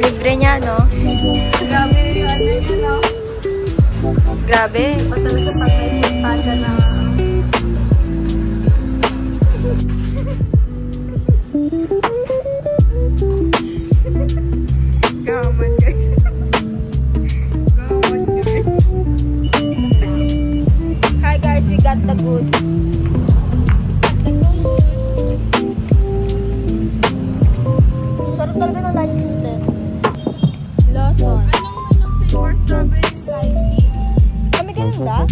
Libre niya, no? Grabe yung ano yun, no? Grabe. Iba talaga pag may pagpada na... Gaman, guys. Gaman, guys. Hi guys, we got the goods. Sarap talaga ng lychee dito. Lawson. Anong flavor? Strawberry, lychee? Kami ganun ba?